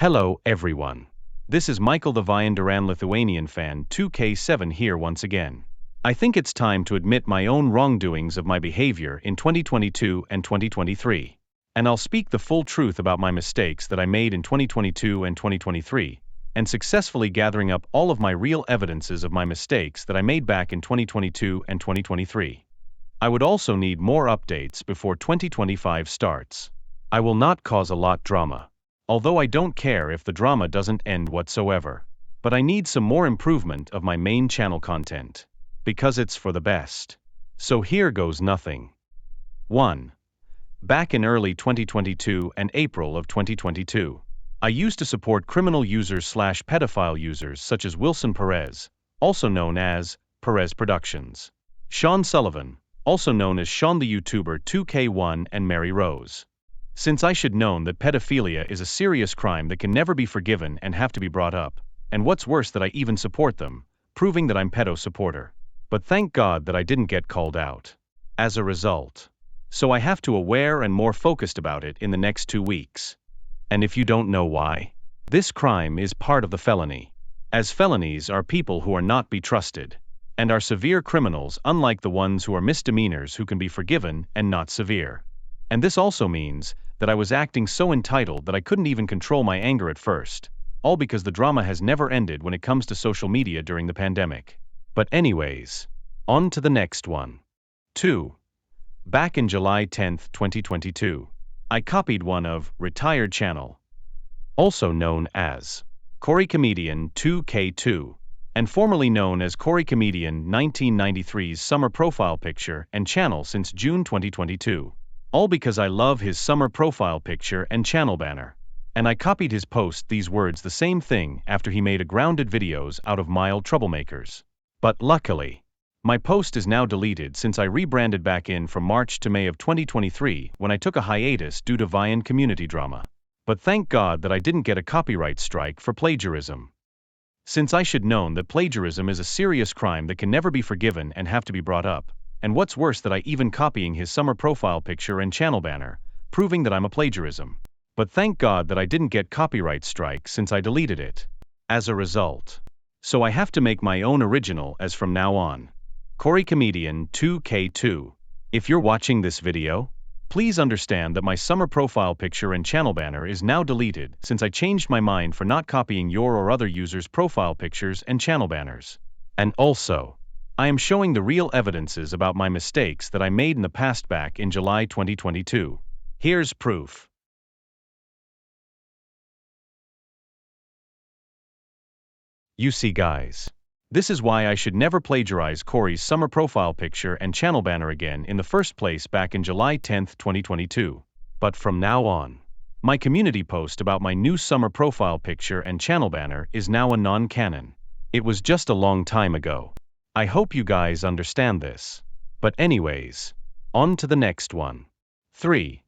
Hello, everyone. This is Michael the Vian Duran Lithuanian fan 2K7 here once again. I think it's time to admit my own wrongdoings of my behavior in 2022 and 2023. And I'll speak the full truth about my mistakes that I made in 2022 and 2023, and successfully gathering up all of my real evidences of my mistakes that I made back in 2022 and 2023. I would also need more updates before 2025 starts. I will not cause a lot drama. Although I don't care if the drama doesn't end whatsoever. But I need some more improvement of my main channel content. Because it's for the best. So here goes nothing. 1. Back in early 2022 and April of 2022, I used to support criminal users/pedophile users such as Wilson Perez, also known as Perez Productions, Sean Sullivan, also known as Sean the YouTuber 2K1, and Mary Rose. Since I should known that pedophilia is a serious crime that can never be forgiven and have to be brought up, and what's worse that I even support them, proving that I'm pedo supporter. But thank God that I didn't get called out. As a result. So I have to aware and more focused about it in the next 2 weeks. And if you don't know why, this crime is part of the felony. As felonies are people who are not be trusted, and are severe criminals unlike the ones who are misdemeanors who can be forgiven and not severe. And this also means that I was acting so entitled that I couldn't even control my anger at first, all because the drama has never ended when it comes to social media during the pandemic. But anyways, on to the next one. 2. Back in July 10, 2022, I copied one of Retired Channel, also known as Corey Comedian 2K2, and formerly known as Corey Comedian 1993's summer profile picture and channel since June 2022. All because I love his summer profile picture and channel banner. And I copied his post these words the same thing after he made a grounded videos out of mild troublemakers. But luckily, my post is now deleted since I rebranded back in from March to May of 2023 when I took a hiatus due to Vian community drama. But thank God that I didn't get a copyright strike for plagiarism. Since I should known that plagiarism is a serious crime that can never be forgiven and have to be brought up. And what's worse that I even copying his summer profile picture and channel banner, proving that I'm a plagiarism. But thank God that I didn't get copyright strike since I deleted it. As a result. So I have to make my own original as from now on. Corey Comedian 2K2. If you're watching this video, please understand that my summer profile picture and channel banner is now deleted since I changed my mind for not copying your or other users' profile pictures and channel banners. And also, I am showing the real evidences about my mistakes that I made in the past back in July 2022. Here's proof. You see guys. This is why I should never plagiarize Corey's summer profile picture and channel banner again in the first place back in July 10, 2022. But from now on, my community post about my new summer profile picture and channel banner is now a non-canon. It was just a long time ago. I hope you guys understand this. But anyways, on to the next one. 3.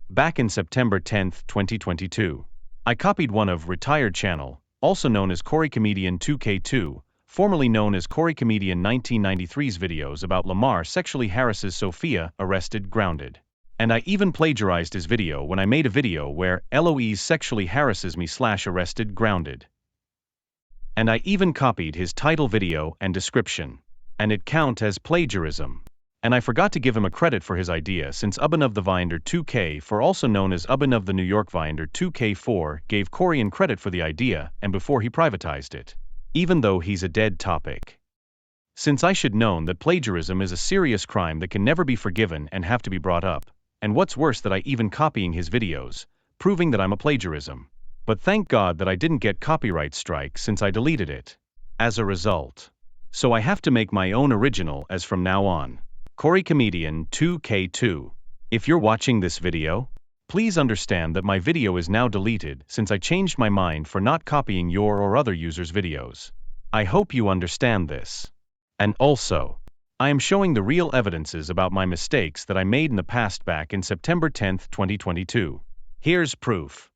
Back in September 10, 2022, I copied one of Retired Channel, also known as Corey Comedian 2K2, formerly known as Corey Comedian 1993's videos about Lamar sexually harasses Sophia, arrested, grounded. And I even plagiarized his video when I made a video where Eloise sexually harasses me/arrested, grounded. And I even copied his title video and description. And it count as plagiarism. And I forgot to give him a credit for his idea since Ubanav the Viander 2K, for also known as Ubanav the New York Viander 2K4, gave Corian credit for the idea and before he privatized it. Even though he's a dead topic. Since I should known that plagiarism is a serious crime that can never be forgiven and have to be brought up. And what's worse that I even copying his videos, proving that I'm a plagiarism. But thank God that I didn't get copyright strike since I deleted it. As a result. So I have to make my own original as from now on. Corey Comedian 2K2. If you're watching this video, please understand that my video is now deleted since I changed my mind for not copying your or other users' videos. I hope you understand this. And also, I am showing the real evidences about my mistakes that I made in the past back in September 10, 2022. Here's proof.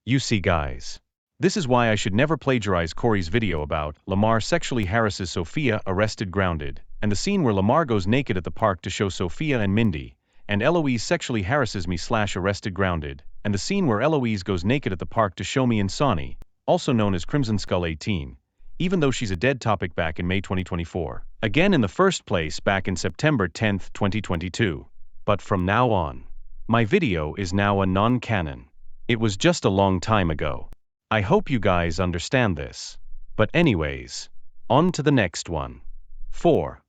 You see guys. This is why I should never plagiarize Corey's video about Lamar sexually harasses Sophia, arrested, grounded, and the scene where Lamar goes naked at the park to show Sophia and Mindy, and Eloise sexually harasses me / arrested grounded, and the scene where Eloise goes naked at the park to show me Insani, also known as Crimson Skull 18, even though she's a dead topic back in May 2024. Again in the first place back in September 10, 2022. But from now on, my video is now a non-canon. It was just a long time ago. I hope you guys understand this. But anyways, on to the next one. 4.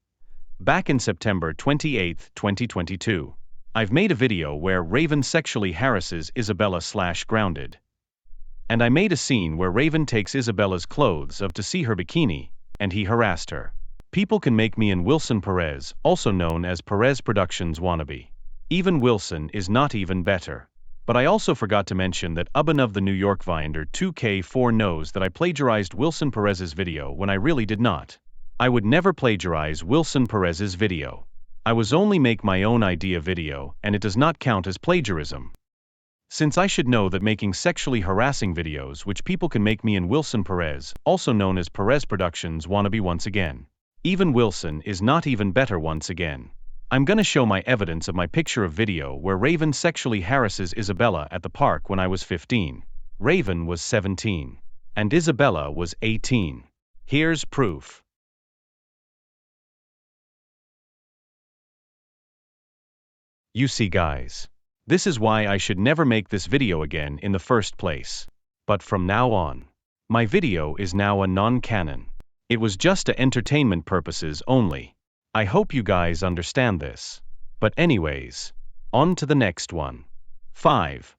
Back in September 28, 2022, I've made a video where Raven sexually harasses Isabella / grounded. And I made a scene where Raven takes Isabella's clothes off to see her bikini, and he harassed her. People can make me and Wilson Perez, also known as Perez Productions wannabe. Even Wilson is not even better. But I also forgot to mention that Ubban of the New York Vinder 2K4 knows that I plagiarized Wilson Perez's video when I really did not. I would never plagiarize Wilson Perez's video. I was only make my own idea video, and it does not count as plagiarism. Since I should know that making sexually harassing videos which people can make me and Wilson Perez, also known as Perez Productions wannabe once again. Even Wilson is not even better once again. I'm gonna show my evidence of my picture of video where Raven sexually harasses Isabella at the park when I was 15. Raven was 17. And Isabella was 18. Here's proof. You see guys. This is why I should never make this video again in the first place. But from now on, my video is now a non-canon. It was just to entertainment purposes only. I hope you guys understand this. But anyways, on to the next one. 5.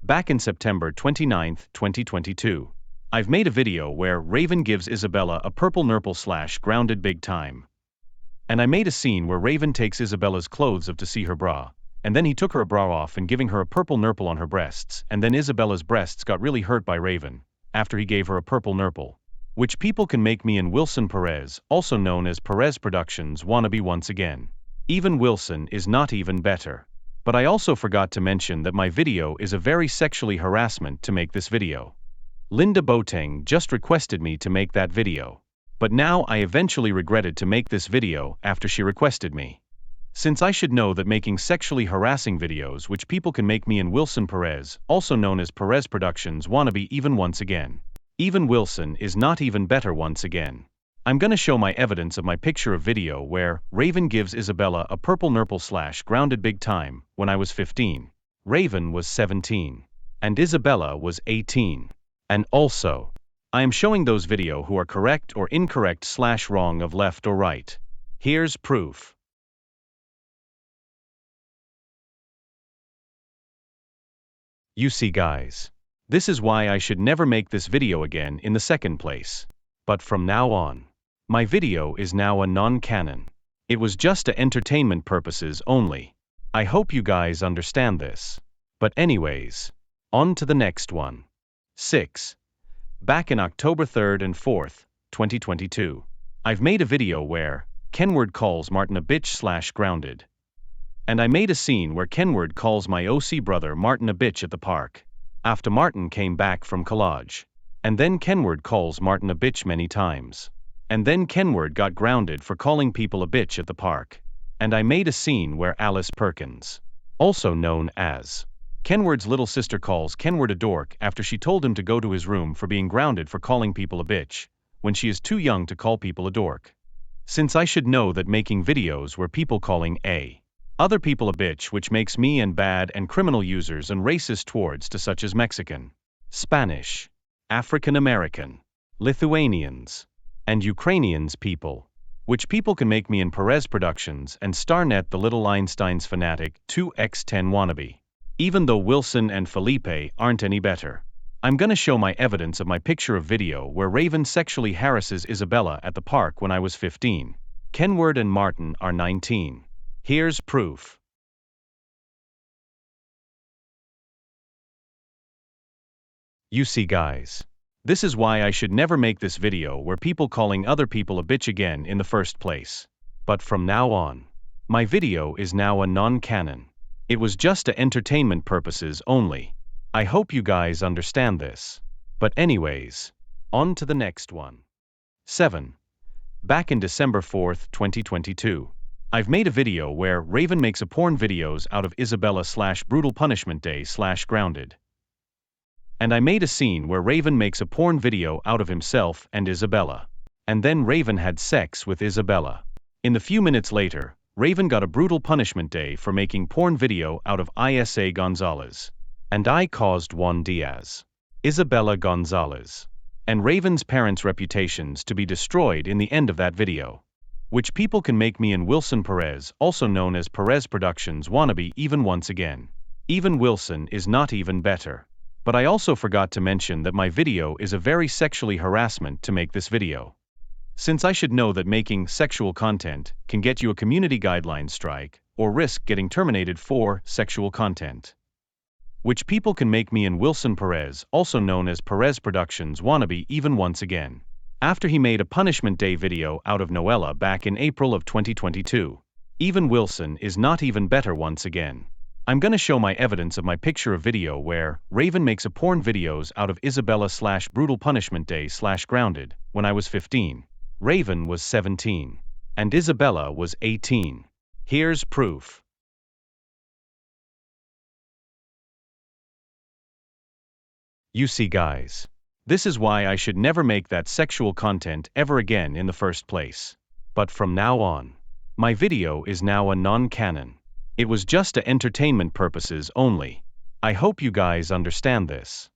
Back in September 29, 2022, I've made a video where Raven gives Isabella a purple nurple / grounded big time. And I made a scene where Raven takes Isabella's clothes off to see her bra, and then he took her bra off and giving her a purple nurple on her breasts, and then Isabella's breasts got really hurt by Raven, after he gave her a purple nurple. Which people can make me and Wilson Perez, also known as Perez Productions wannabe once again. Even Wilson is not even better. But I also forgot to mention that my video is a very sexually harassment to make this video. Linda Boateng just requested me to make that video. But now I eventually regretted to make this video after she requested me. Since I should know that making sexually harassing videos which people can make me and Wilson Perez, also known as Perez Productions wannabe even once again. Even Wilson is not even better once again. I'm gonna show my evidence of my picture of video where Raven gives Isabella a purple nurple / grounded big time when I was 15. Raven was 17. And Isabella was 18. And also, I am showing those video who are correct or incorrect / wrong of left or right. Here's proof. You see guys. This is why I should never make this video again in the second place. But from now on, my video is now a non-canon. It was just to entertainment purposes only. I hope you guys understand this. But anyways, on to the next one. 6. Back in October 3rd and 4th, 2022, I've made a video where Kenward calls Martin a bitch / grounded. And I made a scene where Kenward calls my OC brother Martin a bitch at the park. After Martin came back from college. And then Kenward calls Martin a bitch many times. And then Kenward got grounded for calling people a bitch at the park. And I made a scene where Alice Perkins, also known as Kenward's little sister, calls Kenward a dork after she told him to go to his room for being grounded for calling people a bitch, when she is too young to call people a dork. Since I should know that making videos where people calling other people a bitch which makes me and bad and criminal users and racist towards to such as Mexican, Spanish, African American, Lithuanians, and Ukrainians people, which people can make me in Perez Productions and Starnet the Little Einstein's fanatic 2x10 wannabe. Even though Wilson and Felipe aren't any better. I'm gonna show my evidence of my picture of video where Raven sexually harasses Isabella at the park when I was 15. Kenward and Martin are 19. Here's proof. You see guys. This is why I should never make this video where people calling other people a bitch again in the first place. But from now on, my video is now a non-canon. It was just to entertainment purposes only. I hope you guys understand this. But anyways, on to the next one. 7. Back in December 4th, 2022, I've made a video where Raven makes a porn videos out of Isabella/Brutal Punishment Day/Grounded. And I made a scene where Raven makes a porn video out of himself and Isabella. And then Raven had sex with Isabella. In the few minutes later, Raven got a brutal punishment day for making porn video out of Isa Gonzalez. And I caused Juan Diaz, Isabella Gonzalez, and Raven's parents' reputations to be destroyed in the end of that video. Which people can make me and Wilson Perez, also known as Perez Productions wannabe even once again. Even Wilson is not even better. But I also forgot to mention that my video is a very sexually harassment to make this video. Since I should know that making sexual content can get you a community guidelines strike or risk getting terminated for sexual content. Which people can make me and Wilson Perez, also known as Perez Productions wannabe even once again. After he made a Punishment Day video out of Noella back in April of 2022. Even Wilson is not even better once again. I'm gonna show my evidence of my picture of video where Raven makes a porn videos out of Isabella/Brutal Punishment Day/Grounded when I was 15. Raven was 17. And Isabella was 18. Here's proof. You see guys. This is why I should never make that sexual content ever again in the first place. But from now on, my video is now a non-canon. It was just to entertainment purposes only. I hope you guys understand this.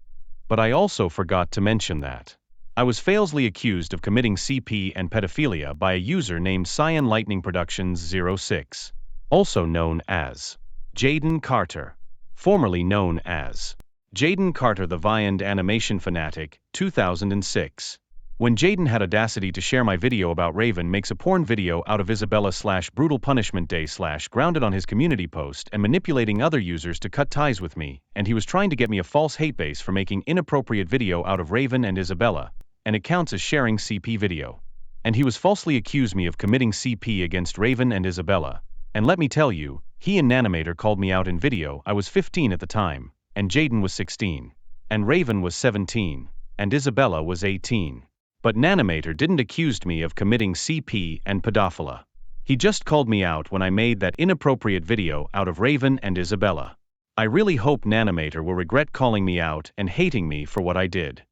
But I also forgot to mention that I was falsely accused of committing CP and pedophilia by a user named Cyan Lightning Productions 06, also known as Jaden Carter, formerly known as Jaden Carter the Viand Animation Fanatic, 2006. When Jaden had audacity to share my video about Raven makes a porn video out of Isabella/Brutal Punishment Day/Grounded on his community post and manipulating other users to cut ties with me, and he was trying to get me a false hate base for making inappropriate video out of Raven and Isabella, and it counts as sharing CP video. And he was falsely accused me of committing CP against Raven and Isabella, and let me tell you, he and Nanomator called me out in video. I was 15 at the time, and Jaden was 16, and Raven was 17, and Isabella was 18. But Nanomator didn't accuse me of committing CP and pedophilia. He just called me out when I made that inappropriate video out of Raven and Isabella. I really hope Nanomator will regret calling me out and hating me for what I did.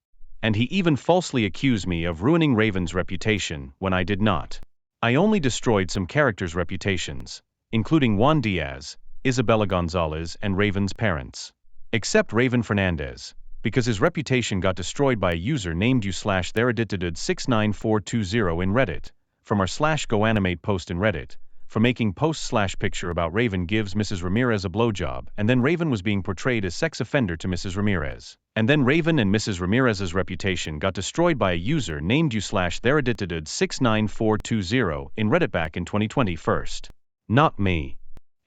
And he even falsely accused me of ruining Raven's reputation when I did not. I only destroyed some characters' reputations, including Juan Diaz, Isabella Gonzalez, and Raven's parents. Except Raven Fernandez, because his reputation got destroyed by a user named u/theredditted69420 in Reddit, from our /goanimate post in Reddit, for making post/picture about Raven gives Mrs. Ramirez a blowjob, and then Raven was being portrayed as sex offender to Mrs. Ramirez. And then Raven and Mrs. Ramirez's reputation got destroyed by a user named u/theredditted69420 in Reddit back in 2020 first. Not me.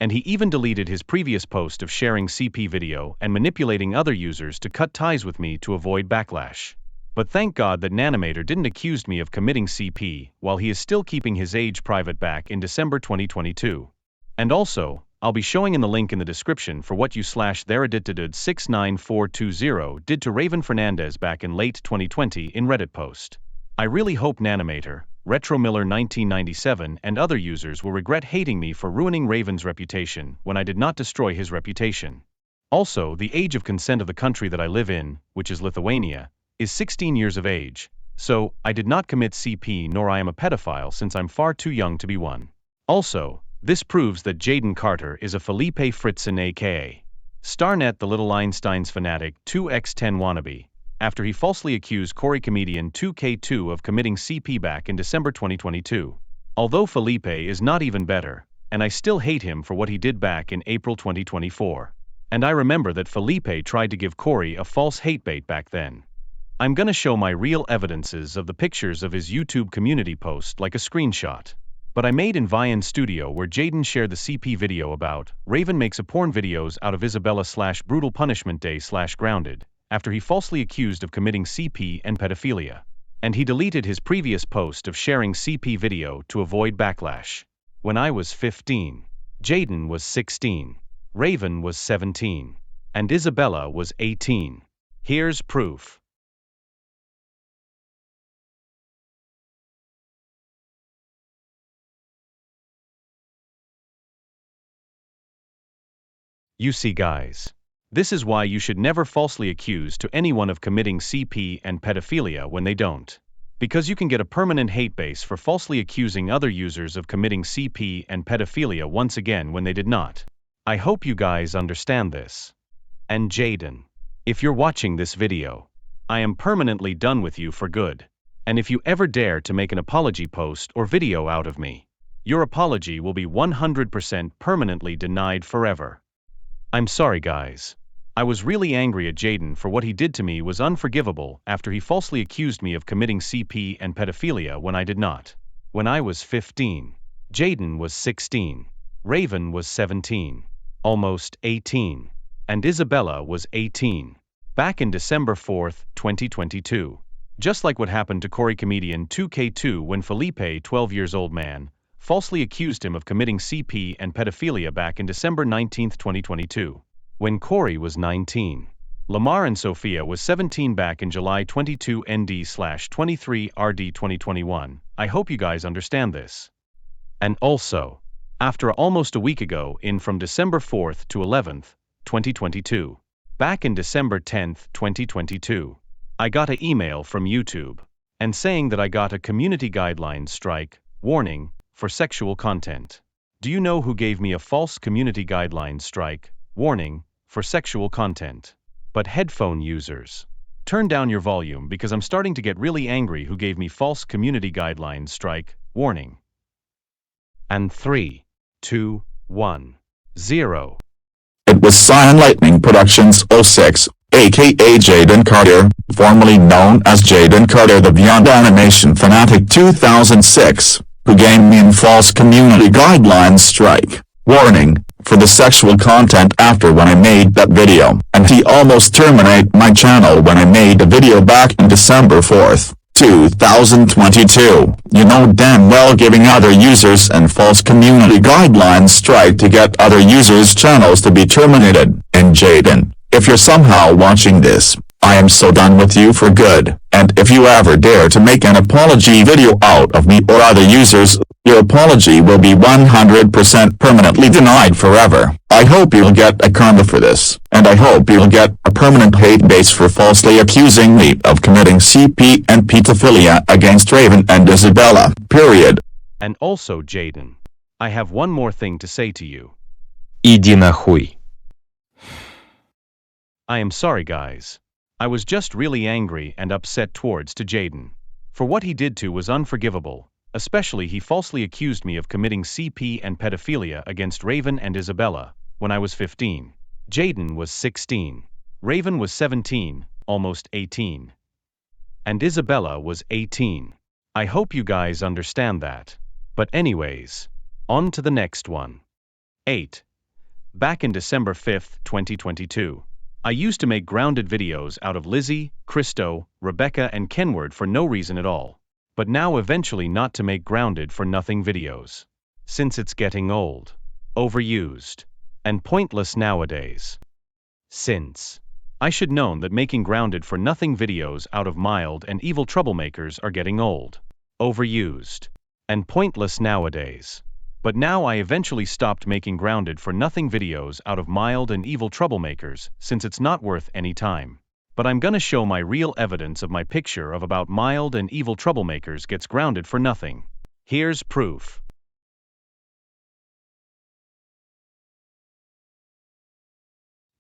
And he even deleted his previous post of sharing CP video and manipulating other users to cut ties with me to avoid backlash. But thank God that Nanomator didn't accuse me of committing CP while he is still keeping his age private back in December 2022. And also, I'll be showing in the link in the description for what u/theredditted69420 did to Raven Fernandez back in late 2020 in Reddit post. I really hope Nanomator, RetroMiller 1997 and other users will regret hating me for ruining Raven's reputation when I did not destroy his reputation. Also, the age of consent of the country that I live in, which is Lithuania, is 16 years of age, so I did not commit CP nor I am a pedophile since I'm far too young to be one. Also, this proves that Jaden Carter is a Felipe Fritzen aka Starnet the Little Einstein's Fanatic 2x10 wannabe, after he falsely accused Corey Comedian 2K2 of committing CP back in December 2022. Although Felipe is not even better, and I still hate him for what he did back in April 2024. And I remember that Felipe tried to give Corey a false hate bait back then. I'm gonna show my real evidences of the pictures of his YouTube community post like a screenshot. But I made in Viand Studio where Jaden shared the CP video about Raven makes a porn videos out of Isabella/Brutal Punishment Day/Grounded, after he falsely accused of committing CP and pedophilia. And he deleted his previous post of sharing CP video to avoid backlash. When I was 15, Jaden was 16, Raven was 17, and Isabella was 18. Here's proof. You see, guys. This is why you should never falsely accuse to anyone of committing CP and pedophilia when they don't. Because you can get a permanent hate base for falsely accusing other users of committing CP and pedophilia once again when they did not. I hope you guys understand this. And Jaden, if you're watching this video, I am permanently done with you for good. And if you ever dare to make an apology post or video out of me, your apology will be 100% permanently denied forever. I'm sorry, guys. I was really angry at Jaden for what he did to me was unforgivable after he falsely accused me of committing CP and pedophilia when I did not. When I was 15, Jaden was 16, Raven was 17, almost 18, and Isabella was 18. Back in December 4th, 2022. Just like what happened to Corey comedian 2K2 when Felipe, 12 years old man, falsely accused him of committing CP and pedophilia back in December 19, 2022. When Corey was 19. Lamar and Sophia was 17 back in July 22 ND/23 RD 2021. I hope you guys understand this. And also, after almost a week ago from December 4th to 11th, 2022. Back in December 10th, 2022. I got an email from YouTube and saying that I got a community guidelines strike warning for sexual content. Do you know who gave me a false community guidelines strike warning for sexual content? But headphone users, turn down your volume because I'm starting to get really angry who gave me false community guidelines strike warning. And 3, 2, 1, 0. It was Cyan Lightning Productions 06, aka Jaden Carter, formerly known as Jaden Carter the Beyond Animation Fanatic 2006, who gave me a false community guidelines strike warning for the sexual content after when I made that video, and he almost terminated my channel when I made the video back in December 4th, 2022. You know damn well giving other users and false community guidelines strike to get other users' channels to be terminated. And Jaden, if you're somehow watching this, I am so done with you for good, and if you ever dare to make an apology video out of me or other users, your apology will be 100% permanently denied forever. I hope you'll get a karma for this, and I hope you'll get a permanent hate base for falsely accusing me of committing CP and pedophilia against Raven and Isabella, period. And also, Jaden, I have one more thing to say to you. Иди нахуй. I am sorry, guys. I was just really angry and upset towards to Jaden. For what he did to was unforgivable, especially he falsely accused me of committing CP and pedophilia against Raven and Isabella, when I was 15. Jaden was 16. Raven was 17, almost 18. And Isabella was 18. I hope you guys understand that. But anyways, on to the next one. 8. Back in December 5th, 2022. I used to make grounded videos out of Lizzie, Christo, Rebecca and Kenward for no reason at all. But now eventually not to make grounded for nothing videos. Since it's getting old, overused, and pointless nowadays. Since I should known that making grounded for nothing videos out of mild and evil troublemakers are getting old, overused, and pointless nowadays. But now I eventually stopped making grounded for nothing videos out of mild and evil troublemakers since it's not worth any time. But I'm gonna show my real evidence of my picture of about mild and evil troublemakers gets grounded for nothing. Here's proof.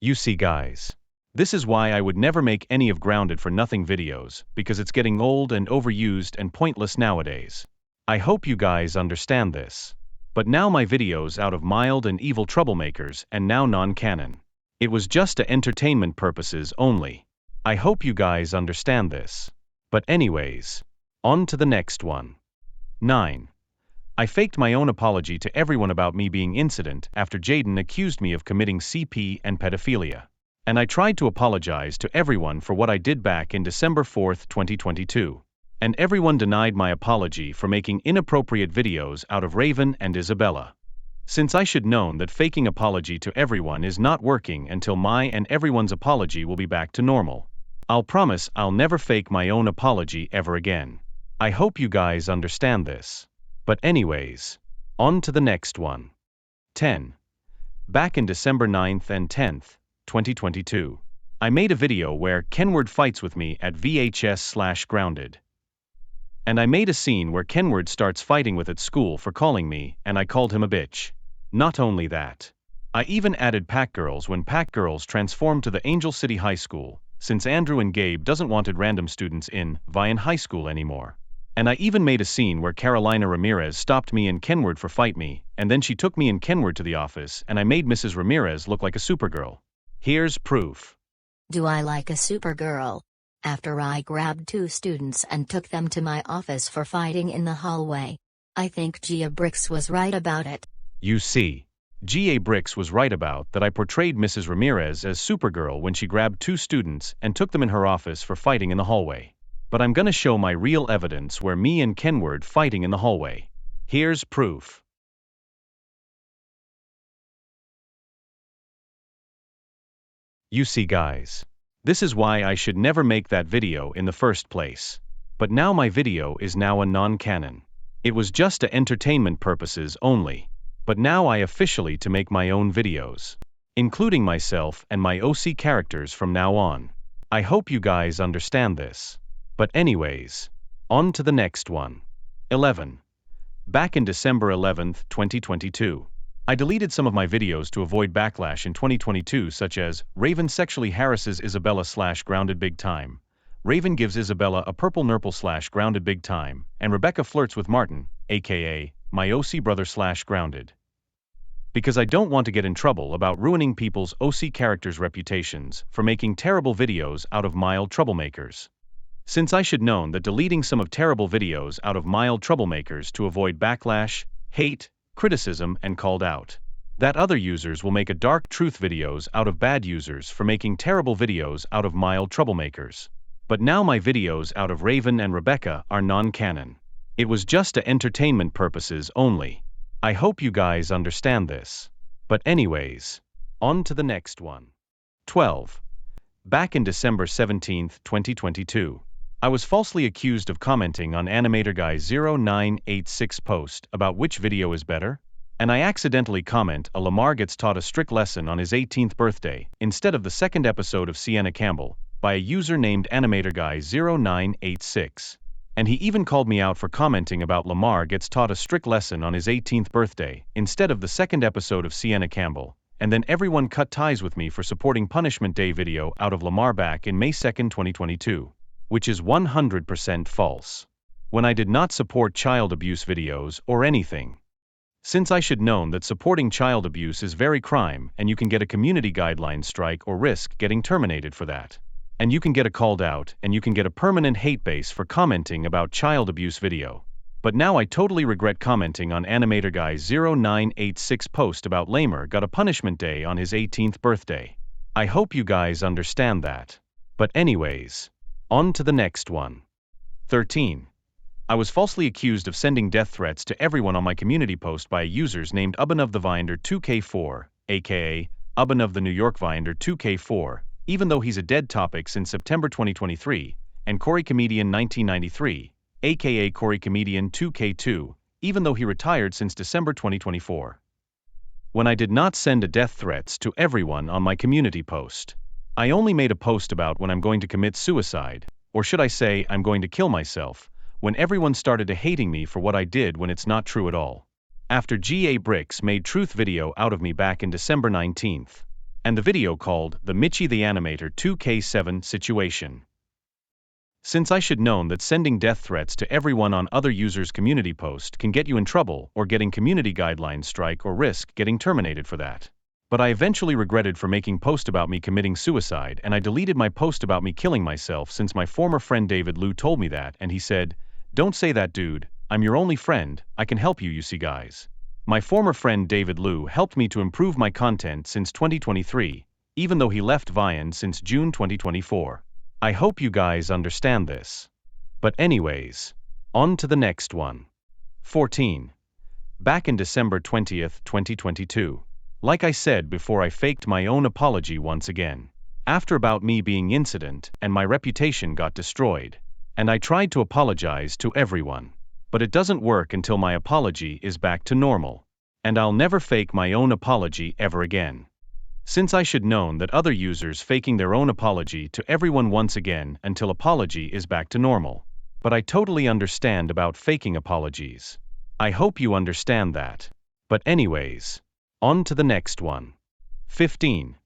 You see, guys. This is why I would never make any of grounded for nothing videos, because it's getting old and overused and pointless nowadays. I hope you guys understand this. But now my videos out of mild and evil troublemakers and now non-canon. It was just to entertainment purposes only. I hope you guys understand this. But anyways, on to the next one. 9. I faked my own apology to everyone about me being incident after Jaden accused me of committing CP and pedophilia. And I tried to apologize to everyone for what I did back in December 4th, 2022. And everyone denied my apology for making inappropriate videos out of Raven and Isabella. Since I should known that faking apology to everyone is not working until my and everyone's apology will be back to normal. I'll promise I'll never fake my own apology ever again. I hope you guys understand this. But anyways, on to the next one. 10. Back in December 9th and 10th, 2022. I made a video where Kenward fights with me at VHS/Grounded. And I made a scene where Kenward starts fighting with at school for calling me, and I called him a bitch. Not only that. I even added Pack Girls when Pack Girls transformed to the Angel City High School, since Andrew and Gabe doesn't wanted random students in Vian High School anymore. And I even made a scene where Carolina Ramirez stopped me and Kenward for fight me, and then she took me and Kenward to the office and I made Mrs. Ramirez look like a supergirl. Here's proof. Do I like a supergirl? After I grabbed 2 students and took them to my office for fighting in the hallway. I think Gia Bricks was right about it. You see, G.A. Bricks was right about that I portrayed Mrs. Ramirez as Supergirl when she grabbed 2 students and took them in her office for fighting in the hallway. But I'm gonna show my real evidence where me and Kenward fighting in the hallway. Here's proof. You see guys, this is why I should never make that video in the first place. But now my video is now a non-canon. It was just to entertainment purposes only. But now I officially to make my own videos, including myself and my OC characters from now on. I hope you guys understand this. But anyways, on to the next one. 11. Back in December 11th, 2022. I deleted some of my videos to avoid backlash in 2022 such as, Raven sexually harasses Isabella/Grounded big time, Raven gives Isabella a purple nurple/Grounded big time, and Rebecca flirts with Martin, aka, my OC brother/Grounded. Because I don't want to get in trouble about ruining people's OC characters' reputations for making terrible videos out of mild troublemakers. Since I should known that deleting some of terrible videos out of mild troublemakers to avoid backlash, hate, criticism and called out. That other users will make a dark truth videos out of bad users for making terrible videos out of mild troublemakers. But now my videos out of Raven and Rebecca are non-canon. It was just to entertainment purposes only. I hope you guys understand this. But anyways, on to the next one. 12. Back in December 17th, 2022. I was falsely accused of commenting on Animator Guy's 0986 post about which video is better, and I accidentally comment a Lamar gets taught a strict lesson on his 18th birthday instead of the second episode of Sienna Campbell by a user named Animator Guy 0986. And he even called me out for commenting about Lamar gets taught a strict lesson on his 18th birthday instead of the second episode of Sienna Campbell, and then everyone cut ties with me for supporting Punishment Day video out of Lamar back in May 2nd, 2022. Which is 100% false. When I did not support child abuse videos or anything. Since I should known that supporting child abuse is very crime and you can get a community guideline strike or risk getting terminated for that. And you can get a called out and you can get a permanent hate base for commenting about child abuse video. But now I totally regret commenting on Animator Guy's 0986 post about Lamer got a punishment day on his 18th birthday. I hope you guys understand that. But anyways, on to the next one. 13. I was falsely accused of sending death threats to everyone on my community post by users named Ubanov 2K4, aka Ubanov the New York Vinder 2K4, even though he's a dead topic since September 2023, and Corey Comedian 1993, aka Corey Comedian 2K2, even though he retired since December 2024. When I did not send a death threats to everyone on my community post. I only made a post about when I'm going to commit suicide, or should I say I'm going to kill myself, when everyone started to hating me for what I did when it's not true at all. After G.A. Bricks made truth video out of me back in December 19th, and the video called the Mitchie the Animator 2K7 situation. Since I should known that sending death threats to everyone on other users' community post can get you in trouble or getting community guidelines strike or risk getting terminated for that. But I eventually regretted for making post about me committing suicide and I deleted my post about me killing myself since my former friend David Liu told me that and he said, "Don't say that dude, I'm your only friend, I can help you see guys." My former friend David Liu helped me to improve my content since 2023, even though he left Vian since June 2024. I hope you guys understand this. But anyways, on to the next one. 14. Back in December 20th, 2022. Like I said before, I faked my own apology once again. After about me being incident and my reputation got destroyed. And I tried to apologize to everyone. But it doesn't work until my apology is back to normal. And I'll never fake my own apology ever again. Since I should known that other users faking their own apology to everyone once again until apology is back to normal. But I totally understand about faking apologies. I hope you understand that. But anyways, on to the next one. 15.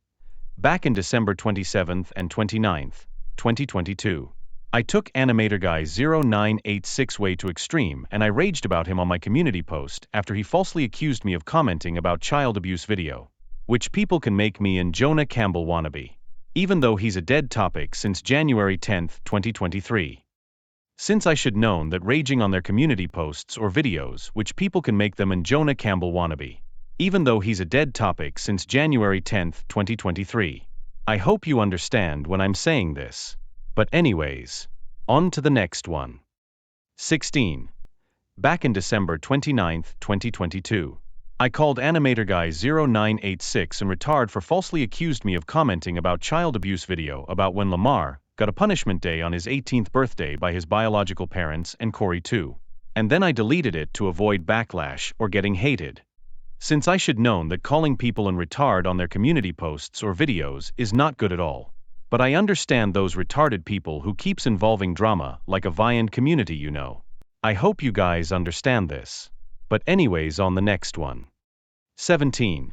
Back in December 27th and 29th, 2022. I took Animator Guy 0986 way to extreme and I raged about him on my community post after he falsely accused me of commenting about child abuse video. Which people can make me and Jonah Campbell wannabe. Even though he's a dead topic since January 10th, 2023. Since I should known that raging on their community posts or videos which people can make them and Jonah Campbell wannabe. Even though he's a dead topic since January 10th, 2023. I hope you understand when I'm saying this. But anyways, on to the next one. 16. Back in December 29th, 2022. I called Animator Guy 0986 and retard for falsely accused me of commenting about child abuse video about when Lamar got a punishment day on his 18th birthday by his biological parents and Corey too. And then I deleted it to avoid backlash or getting hated. Since I should known that calling people an retard on their community posts or videos is not good at all. But I understand those retarded people who keeps involving drama like a violent community, you know. I hope you guys understand this. But anyways, on the next one. 17.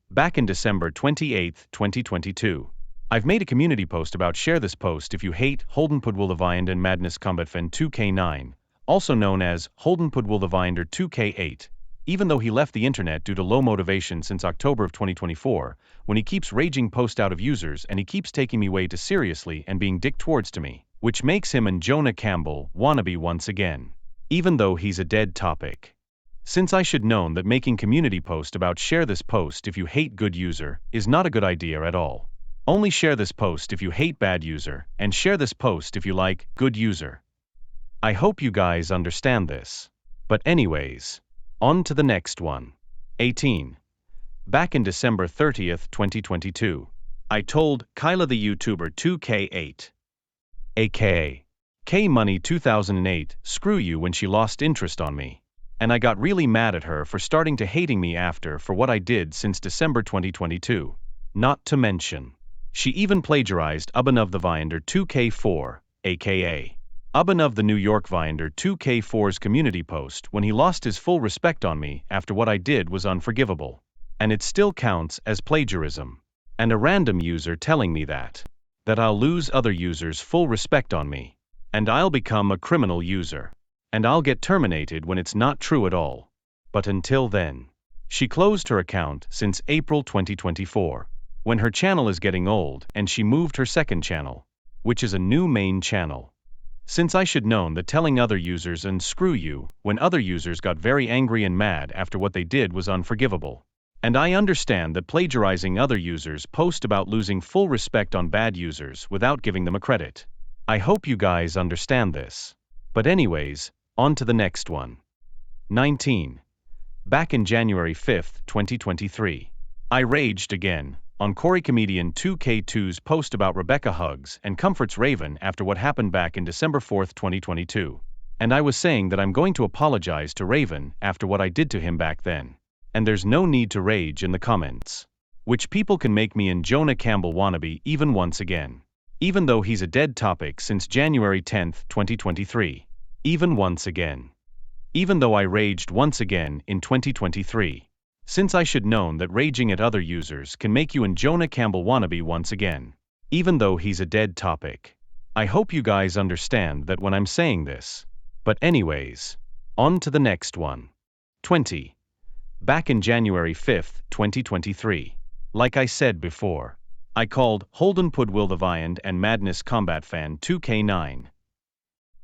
Back in December 28th, 2022. I've made a community post about share this post if you hate Holden Pudwill and Madness Combat Fen 2K9, also known as Holden Pudwill 2K8, even though he left the internet due to low motivation since October of 2024, when he keeps raging post out of users and he keeps taking me way too seriously and being dick towards to me, which makes him and Jonah Campbell wannabe once again. Even though he's a dead topic. Since I should known that making community post about share this post if you hate good user is not a good idea at all. Only share this post if you hate bad user, and share this post if you like good user. I hope you guys understand this. But anyways, on to the next one. 18. Back in December 30th, 2022. I told Kyla the YouTuber 2K8, aka K-Money 2008, screw you when she lost interest on me. And I got really mad at her for starting to hating me after for what I did since December 2022. Not to mention, she even plagiarized Abhinav the Viander 2K4, aka Abhinav the New York Viander 2K4's community post when he lost his full respect on me after what I did was unforgivable. And it still counts as plagiarism. And a random user telling me that I'll lose other users' full respect on me. And I'll become a criminal user. And I'll get terminated when it's not true at all. But until then, she closed her account since April 2024, when her channel is getting old and she moved her second channel, which is a new main channel. Since I should known that telling other users and screw you when other users got very angry and mad after what they did was unforgivable. And I understand that plagiarizing other users' post about losing full respect on bad users without giving them a credit. I hope you guys understand this. But anyways, on to the next one. 19. Back in January 5th, 2023. I raged again on Corey Comedian 2K2's post about Rebecca hugs and comforts Raven after what happened back in December 4th, 2022. And I was saying that I'm going to apologize to Raven after what I did to him back then. And there's no need to rage in the comments. Which people can make me and Jonah Campbell wannabe even once again. Even though he's a dead topic since January 10th, 2023. Even once again. Even though I raged once again in 2023. Since I should known that raging at other users can make you and Jonah Campbell wannabe once again. Even though he's a dead topic. I hope you guys understand that when I'm saying this. But anyways, on to the next one. 20. Back in January 5th, 2023. Like I said before. I called Holden Pudwill the Viand and Madness Combat Fan 2K9.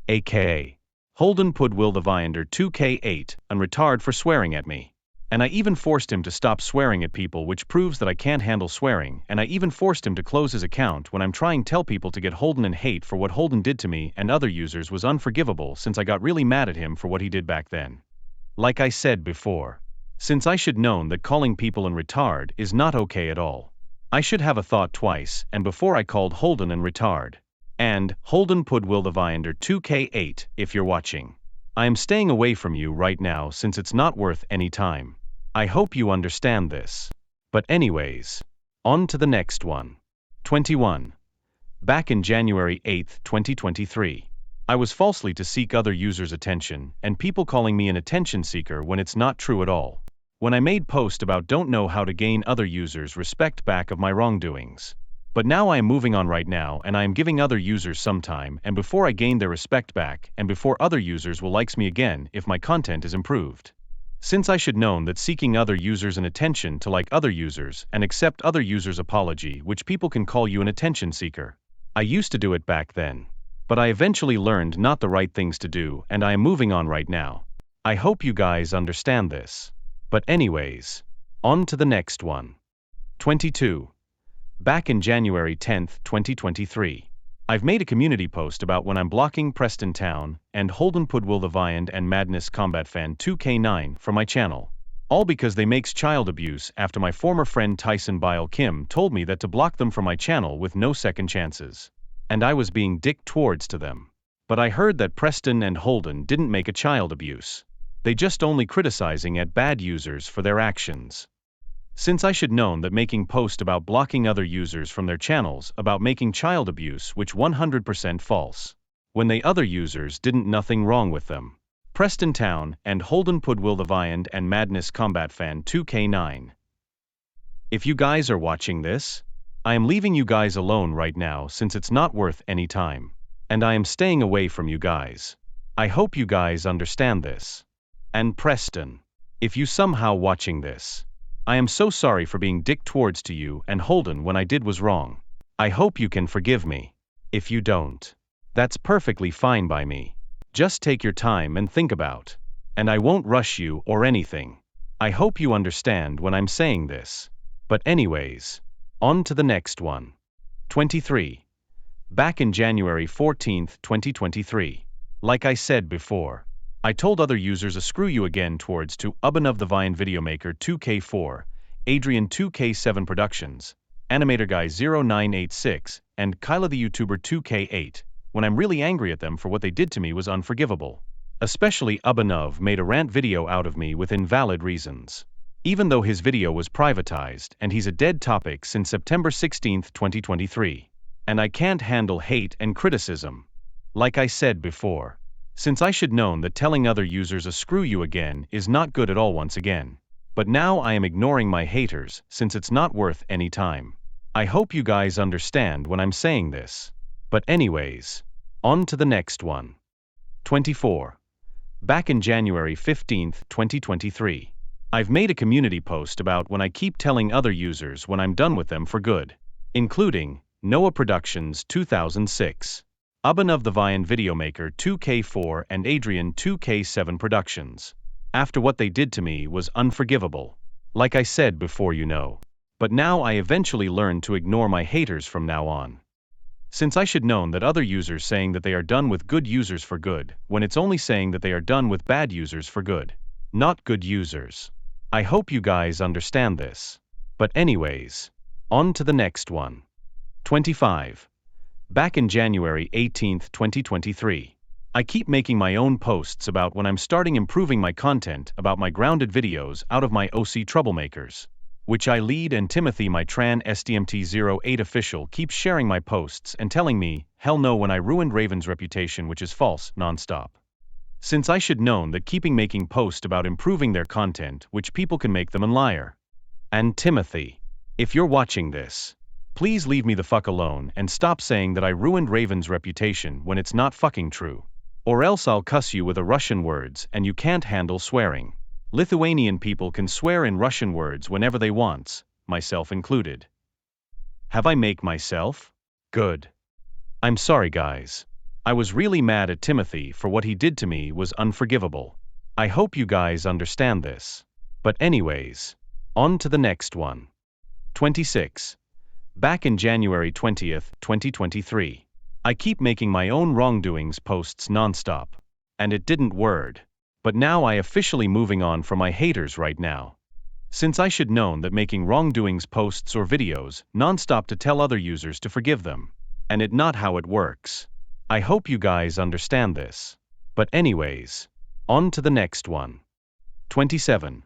aka Holden Pudwill the Viander 2K8 and retard for swearing at me. And I even forced him to stop swearing at people, which proves that I can't handle swearing, and I even forced him to close his account when I'm trying to tell people to get Holden and hate for what Holden did to me and other users was unforgivable since I got really mad at him for what he did back then. Like I said before. Since I should known that calling people an retard is not okay at all. I should have a thought twice and before I called Holden an retard. And Holden Pudwill the Viander 2K8 if you're watching. I am staying away from you right now since it's not worth any time. I hope you understand this. But anyways, on to the next one. 21. Back in January 8, 2023. I was falsely to seek other users' attention, and people calling me an attention seeker when it's not true at all. When I made post about don't know how to gain other users' respect back of my wrongdoings. But now I am moving on right now, and I am giving other users some time and before I gain their respect back and before other users will likes me again if my content is improved. Since I should known that seeking other users an attention to like other users and accept other users' apology which people can call you an attention seeker. I used to do it back then. But I eventually learned not the right things to do and I am moving on right now. I hope you guys understand this. But anyways, on to the next one. 22. Back in January 10, 2023. I've made a community post about when I'm blocking Preston Town and Holden Pudwill the Viand and Madness Combat Fan 2K9 from my channel. All because they makes child abuse after my former friend Tyson Bile Kim told me that to block them from my channel with no second chances. And I was being dick towards to them. But I heard that Preston and Holden didn't make a child abuse. They just only criticizing at bad users for their actions. Since I should known that making post about blocking other users from their channels about making child abuse which 100% false. When they other users didn't nothing wrong with them. Preston Town and Holden Pudwill the Viand and Madness Combat Fan 2K9. If you guys are watching this, I am leaving you guys alone right now since it's not worth any time. And I am staying away from you guys. I hope you guys understand this. And Preston, if you somehow watching this, I am so sorry for being dick towards to you and Holden when I did was wrong. I hope you can forgive me. If you don't, that's perfectly fine by me. Just take your time and think about. And I won't rush you or anything. I hope you understand when I'm saying this. But anyways, on to the next one. 23. Back in January 14, 2023. Like I said before, I told other users a screw you again towards to Ubbanov the Vine Videomaker 2K4, Adrian 2K7 Productions, Animator Guy 0986, and Kyla the YouTuber 2K8, when I'm really angry at them for what they did to me was unforgivable. Especially Ubbanov made a rant video out of me with invalid reasons. Even though his video was privatized and he's a dead topic since September 16, 2023. And I can't handle hate and criticism. Like I said before. Since I should known that telling other users a screw you again is not good at all once again. But now I am ignoring my haters since it's not worth any time. I hope you guys understand when I'm saying this. But anyways, on to the next one. 24. Back in January 15, 2023. I've made a community post about when I keep telling other users when I'm done with them for good. Including Noah Productions 2006. Ubbanov the Viand Videomaker 2K4 and Adrian 2K7 Productions. After what they did to me was unforgivable. Like I said before you know. But now I eventually learned to ignore my haters from now on. Since I should known that other users saying that they are done with good users for good, when it's only saying that they are done with bad users for good. Not good users. I hope you guys understand this. But anyways, on to the next one. 25. Back in January 18, 2023. I keep making my own posts about when I'm starting improving my content about my grounded videos out of my OC troublemakers. Which I lead and Timothy my Tran SDMT08 official keeps sharing my posts and telling me, hell no when I ruined Raven's reputation which is false, nonstop. Since I should known that keeping making posts about improving their content which people can make them a liar. And Timothy, if you're watching this, please leave me the fuck alone and stop saying that I ruined Raven's reputation when it's not fucking true. Or else I'll cuss you with a Russian words and you can't handle swearing. Lithuanian people can swear in Russian words whenever they want, myself included. Have I make myself? Good. I'm sorry guys. I was really mad at Timothy for what he did to me was unforgivable. I hope you guys understand this. But anyways, on to the next one. 26. Back in January 20th, 2023. I keep making my own wrongdoings posts nonstop. And it didn't word. But now I officially moving on from my haters right now. Since I should known that making wrongdoings posts or videos nonstop to tell other users to forgive them. And it not how it works. I hope you guys understand this. But anyways, on to the next one. 27.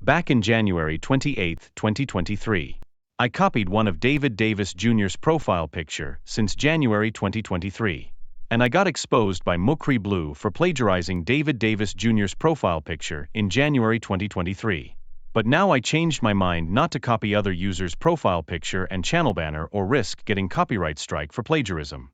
Back in January 28, 2023. I copied one of David Davis Jr.'s profile picture since January 2023. And I got exposed by Mukri Blue for plagiarizing David Davis Jr.'s profile picture in January 2023. But now I changed my mind not to copy other users' profile picture and channel banner or risk getting copyright strike for plagiarism.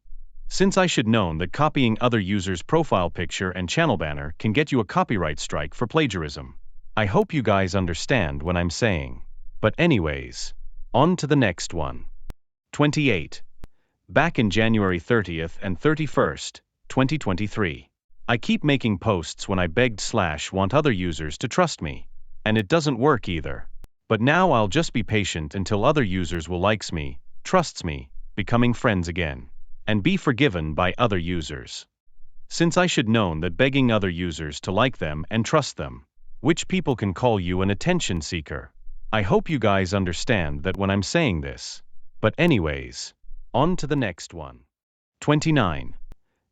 Since I should known that copying other users' profile picture and channel banner can get you a copyright strike for plagiarism. I hope you guys understand what I'm saying. But anyways, on to the next one. 28. Back in January 30th and 31st, 2023. I keep making posts when I begged/want other users to trust me. And it doesn't work either. But now I'll just be patient until other users will likes me, trusts me, becoming friends again. And be forgiven by other users. Since I should known that begging other users to like them and trust them, which people can call you an attention seeker. I hope you guys understand that when I'm saying this. But anyways, on to the next one. 29.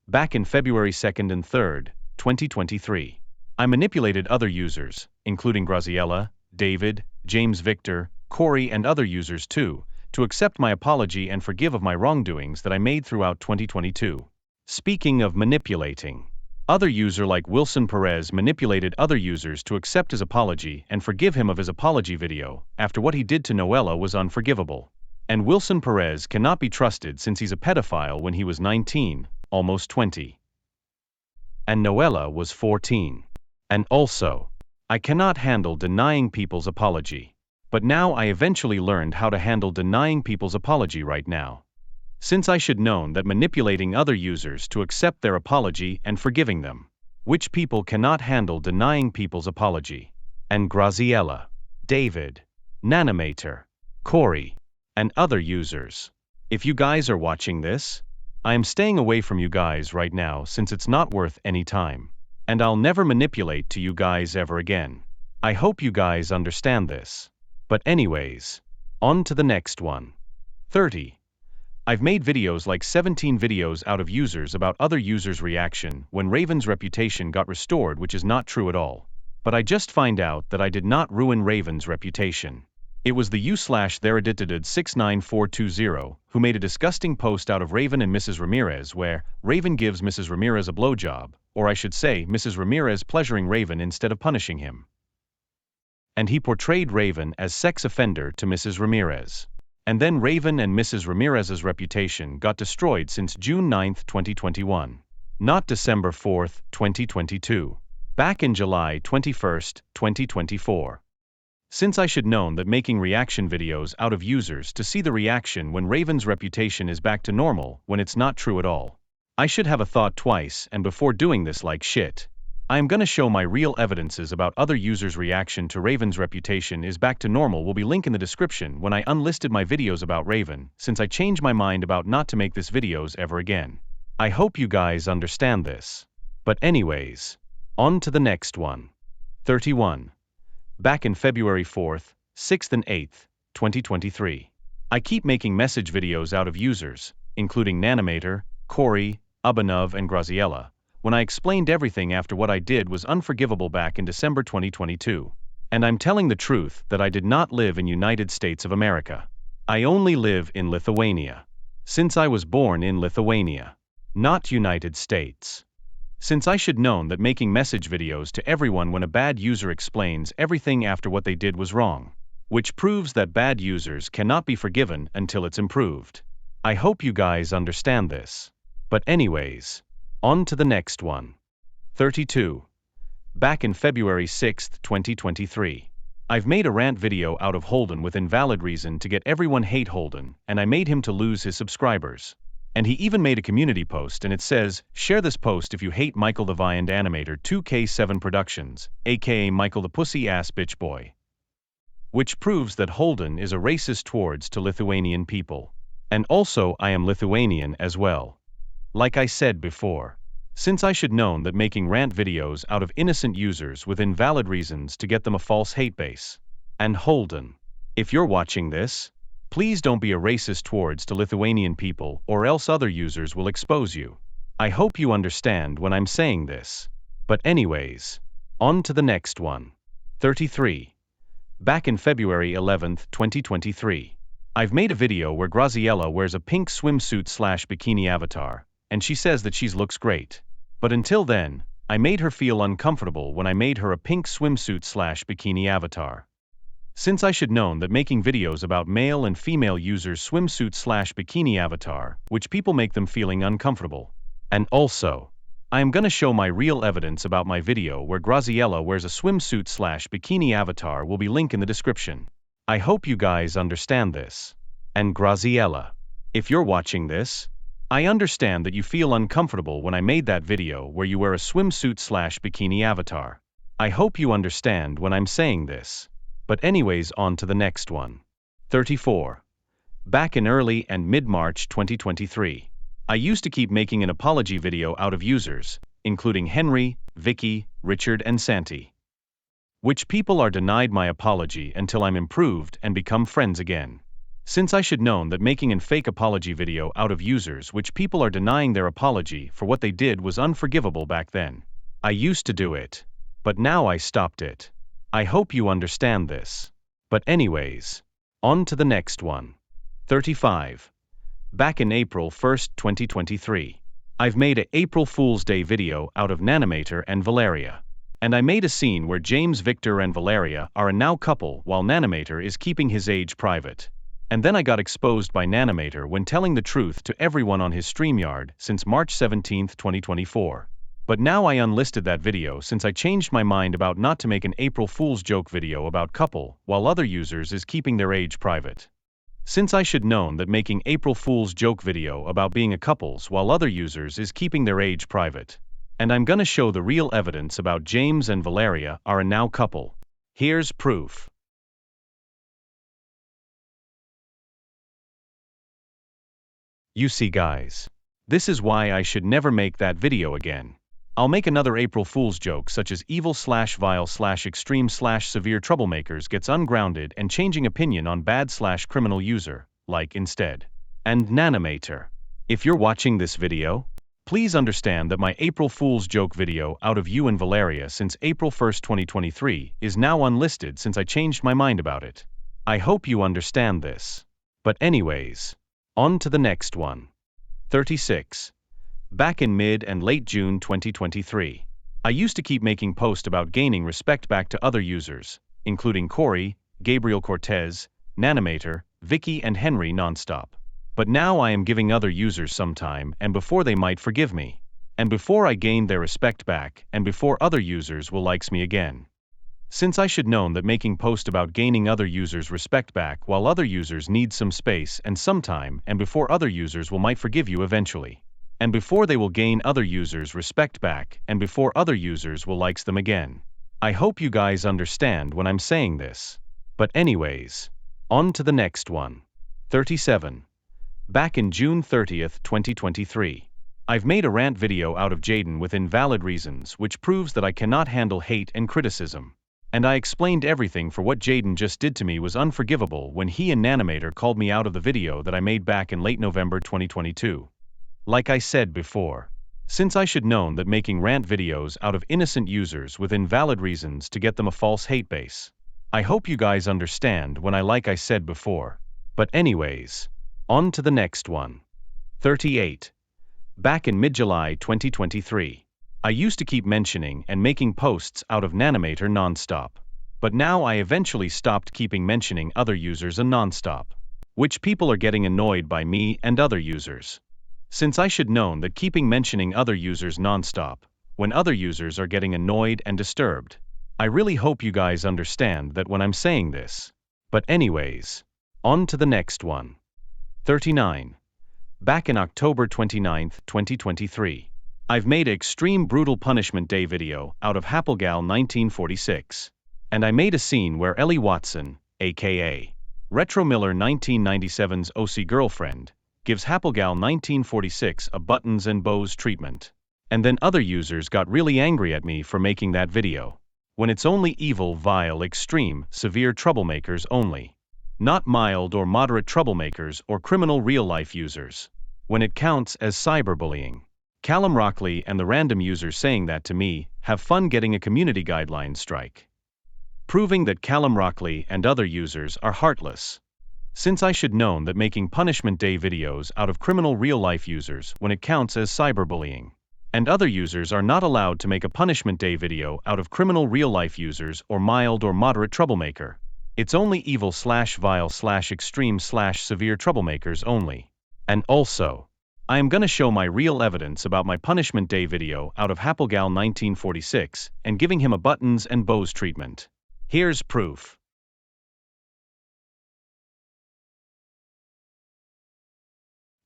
Back in February 2nd and 3rd, 2023. I manipulated other users, including Graziella, David, James Victor, Corey and other users too, to accept my apology and forgive of my wrongdoings that I made throughout 2022. Speaking of manipulating, other user like Wilson Perez manipulated other users to accept his apology and forgive him of his apology video after what he did to Noella was unforgivable. And Wilson Perez cannot be trusted since he's a pedophile when he was 19, almost 20. And Noella was 14. And also, I cannot handle denying people's apology. But now I eventually learned how to handle denying people's apology right now. Since I should known that manipulating other users to accept their apology and forgiving them, which people cannot handle denying people's apology. And Graziella, David, Nanomator, Corey, and other users. If you guys are watching this, I am staying away from you guys right now since it's not worth any time. And I'll never manipulate to you guys ever again. I hope you guys understand this. But anyways, on to the next one. 30. I've made videos like 17 videos out of users about other users' reaction when Raven's reputation got restored, which is not true at all. But I just find out that I did not ruin Raven's reputation. It was the u/thereditted69420 who made a disgusting post out of Raven and Mrs. Ramirez where Raven gives Mrs. Ramirez a blowjob, or I should say Mrs. Ramirez pleasuring Raven instead of punishing him. And he portrayed Raven as sex offender to Mrs. Ramirez. And then Raven and Mrs. Ramirez's reputation got destroyed since June 9, 2021. Not December 4, 2022. Back in July 21, 2024. Since I should known that making reaction videos out of users to see the reaction when Raven's reputation is back to normal when it's not true at all. I should have a thought twice and before doing this like shit. I am gonna show my real evidences about other users' reaction to Raven's reputation is back to normal will be link in the description when I unlisted my videos about Raven since I changed my mind about not to make this videos ever again. I hope you guys understand this. But anyways, on to the next one. 31. Back in February 4th, 6th and 8th, 2023. I keep making message videos out of users, including Nanomator, Corey, Abanov and Graziella, when I explained everything after what I did was unforgivable back in December 2022. And I'm telling the truth that I did not live in United States of America. I only live in Lithuania. Since I was born in Lithuania. Not United States. Since I should known that making message videos to everyone when a bad user explains everything after what they did was wrong. Which proves that bad users cannot be forgiven until it's improved. I hope you guys understand this. But anyways, on to the next one. 32. Back in February 6, 2023. I've made a rant video out of Holden with invalid reason to get everyone hate Holden, and I made him to lose his subscribers. And he even made a community post and it says, share this post if you hate Michael the Viand Animator 2K7 Productions, aka Michael the Pussy Ass Bitch Boy. Which proves that Holden is a racist towards to Lithuanian people. And also I am Lithuanian as well. Like I said before. Since I should known that making rant videos out of innocent users with invalid reasons to get them a false hate base. And Holden, if you're watching this, please don't be a racist towards to Lithuanian people or else other users will expose you. I hope you understand when I'm saying this. But anyways, on to the next one. 33. Back in February 11, 2023. I've made a video where Graziella wears a pink swimsuit/bikini avatar, and she says that she looks great. But until then, I made her feel uncomfortable when I made her a pink swimsuit/bikini avatar. Since I should known that making videos about male and female users' swimsuit/bikini avatar, which people make them feeling uncomfortable. And also, I am gonna show my real evidence about my video where Graziella wears a swimsuit/bikini avatar will be linked in the description. I hope you guys understand this. And Graziella, if you're watching this, I understand that you feel uncomfortable when I made that video where you wear a swimsuit/bikini avatar. I hope you understand when I'm saying this. But anyways, on to the next one. 34. Back in early and mid-March 2023. I used to keep making an apology video out of users, including Henry, Vicky, Richard and Santi. Which people are denied my apology until I'm improved and become friends again. Since I should known that making an fake apology video out of users which people are denying their apology for what they did was unforgivable back then. I used to do it. But now I stopped it. I hope you understand this. But anyways, on to the next one. 35. Back in April 1st, 2023. I've made a April Fool's Day video out of Nanomator and Valeria. And I made a scene where James Victor and Valeria are a now couple while Nanomator is keeping his age private. And then I got exposed by Nanomator when telling the truth to everyone on his StreamYard since March 17, 2024. But now I unlisted that video since I changed my mind about not to make an April Fool's joke video about couple while other users is keeping their age private. Since I should known that making April Fool's joke video about being a couples while other users is keeping their age private. And I'm gonna show the real evidence about James and Valeria are a now couple. Here's proof. You see guys, this is why I should never make that video again. I'll make another April Fool's joke such as evil/vile/extreme/severe troublemakers gets ungrounded and changing opinion on bad/criminal user, like instead. And Nanomator, if you're watching this video, please understand that my April Fool's joke video out of you and Valeria since April 1st, 2023 is now unlisted since I changed my mind about it. I hope you understand this. But anyways, on to the next one. 36. Back in mid and late June 2023. I used to keep making posts about gaining respect back to other users, including Corey, Gabriel Cortez, Nanomator, Vicky and Henry nonstop. But now I am giving other users some time and before they might forgive me. And before I gain their respect back and before other users will likes me again. Since I should known that making post about gaining other users respect back while other users need some space and some time and before other users will might forgive you eventually. And before they will gain other users respect back and before other users will likes them again. I hope you guys understand when I'm saying this. But anyways, on to the next one. 37. Back in June 30th, 2023. I've made a rant video out of Jaden with invalid reasons which proves that I cannot handle hate and criticism. And I explained everything for what Jaden just did to me was unforgivable when he and Nanomator called me out of the video that I made back in late November 2022. Like I said before, since I should known that making rant videos out of innocent users with invalid reasons to get them a false hate base. I hope you guys understand when like I said before. But anyways, on to the next one. 38. Back in mid-July 2023. I used to keep mentioning and making posts out of Nanomator nonstop. But now I eventually stopped keeping mentioning other users a nonstop. Which people are getting annoyed by me and other users. Since I should known that keeping mentioning other users nonstop, when other users are getting annoyed and disturbed. I really hope you guys understand that when I'm saying this. But anyways, on to the next one. 39. Back in October 29th, 2023. I've made an Extreme Brutal Punishment Day video out of Happlegal 1946. And I made a scene where Ellie Watson, aka Retro Miller 1997's OC girlfriend, gives Happlegal 1946 a buttons and bows treatment. And then other users got really angry at me for making that video. When it's only evil, vile, extreme, severe troublemakers only. Not mild or moderate troublemakers or criminal real-life users. When it counts as cyberbullying. Callum Rockley and the random users saying that to me have fun getting a community guidelines strike. proving that Callum Rockley and other users are heartless. Since I should known that making Punishment Day videos out of criminal real-life users when it counts as cyberbullying. And other users are not allowed to make a Punishment Day video out of criminal real-life users or mild or moderate troublemaker. It's only evil/vile/extreme/severe troublemakers only. And also, I am gonna show my real evidence about my Punishment Day video out of Happlegal 1946 and giving him a buttons and bows treatment. Here's proof.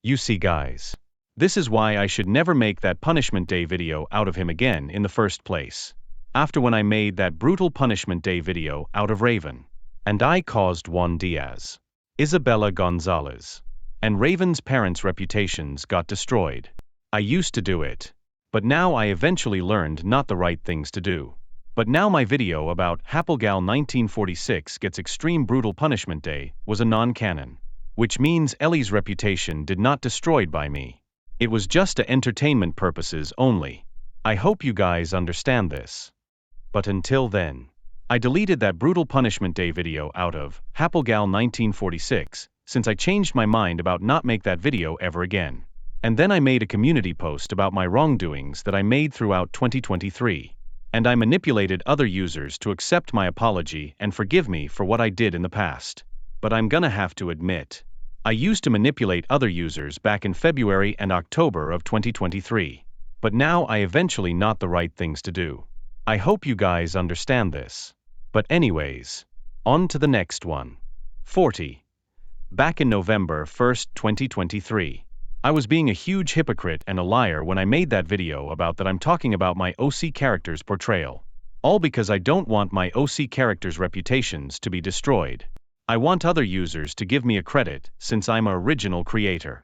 You see guys, this is why I should never make that Punishment Day video out of him again in the first place. After when I made that brutal Punishment Day video out of Raven. And I caused Juan Diaz, Isabella Gonzalez, and Raven's parents' reputations got destroyed. I used to do it. But now I eventually learned not the right things to do. But now my video about Happlegal 1946 gets extreme brutal Punishment Day was a non-canon. Which means Ellie's reputation did not destroyed by me. It was just to entertainment purposes only. I hope you guys understand this. But until then, I deleted that brutal Punishment Day video out of Happlegal 1946, since I changed my mind about not make that video ever again. And then I made a community post about my wrongdoings that I made throughout 2023. And I manipulated other users to accept my apology and forgive me for what I did in the past. But I'm gonna have to admit, I used to manipulate other users back in February and October of 2023. But now I eventually not the right things to do. I hope you guys understand this. But anyways, on to the next one. 40. Back in November 1st, 2023. I was being a huge hypocrite and a liar when I made that video about that I'm talking about my OC character's portrayal. All because I don't want my OC character's reputations to be destroyed. I want other users to give me a credit since I'm an original creator.